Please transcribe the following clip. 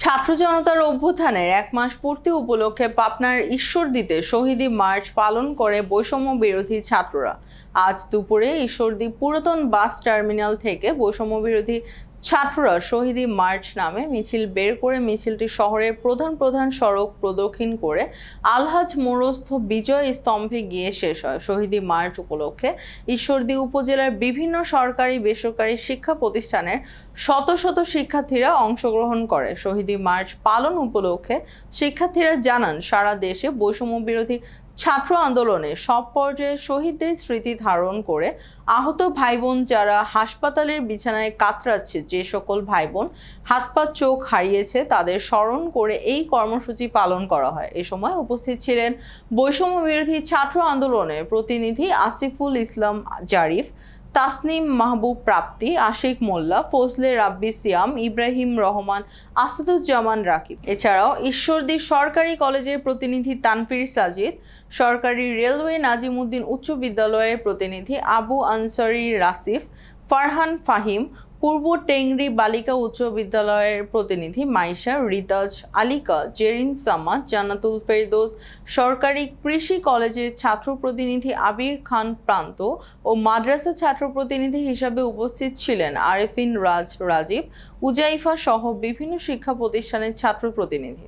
ছাত্র জনতার অভ্যুত্থানের ১ মাস পূর্তি উপলক্ষে পাবনার ঈশ্বরদীতে শহীদী মার্চ পালন করে বৈষম্য বিরোধী ছাত্ররা। আজ দুপুরে ঈশ্বরদী পুরাতন বাস টার্মিনাল থেকে বৈষম্য বিরোধী ছাত্ররা শহীদী মার্চ নামে মিছিল বের করে মিছিলটি শহরের প্রধান প্রধান সড়ক প্রদক্ষিণ করে আলহাজ মোড়স্থ বিজয় স্তম্ভে গিয়ে শেষ হয়। শহীদী মার্চ উপলক্ষে ঈশ্বরদী উপজেলার বিভিন্ন সরকারি বেসরকারি শিক্ষা প্রতিষ্ঠানের শত শত শিক্ষার্থীরা অংশগ্রহণ করে। শহীদী মার্চ পালন উপলক্ষে শিক্ষার্থীরা জানান, সারা দেশে বৈষম্য বিরোধী ছাত্র আন্দোলনে সব পর্যায়ে শহীদদের স্মৃতি ধারণ করে আহত ভাই বোন যারা হাসপাতালের বিছানায় কাতরাচ্ছে, যে সকল ভাই বোন হাত পা চোখ হারিয়েছে তাদের স্মরণ করে এই কর্মসূচি পালন করা হয়। এ সময় উপস্থিত ছিলেন বৈষম্য বিরোধী ছাত্র আন্দোলনের প্রতিনিধি আসিফুল ইসলাম জারিফ, তাসনিম মাহবুব প্রাপ্তি, আশিক মোল্লা, ফজলে রাব্বি সিয়াম, ইব্রাহিম রহমান, আসাদুজ্জামান রাকিব। এছাড়াও ঈশ্বরদী সরকারি কলেজের প্রতিনিধি তানফির সাজিদ, সরকারি রেলওয়ে নাজিমউদ্দিন উচ্চ বিদ্যালয়ের প্রতিনিধি আবু আনসারি রাসিফ, ফারহান ফাহিম, পূর্ব টেংরি বালিকা উচ্চ বিদ্যালয়ের প্রতিনিধি মাইশা, রিতাজ, আলিকা, জেরিন সামাদ, জান্নাতুল ফেরদৌস, সরকারি কৃষি কলেজের ছাত্র প্রতিনিধি আবির খান প্রান্ত ও মাদ্রাসা ছাত্র প্রতিনিধি হিসাবে উপস্থিত ছিলেন আরেফিন রাজ রাজীব, উজাইফা সহ বিভিন্ন শিক্ষা প্রতিষ্ঠানের ছাত্র প্রতিনিধি।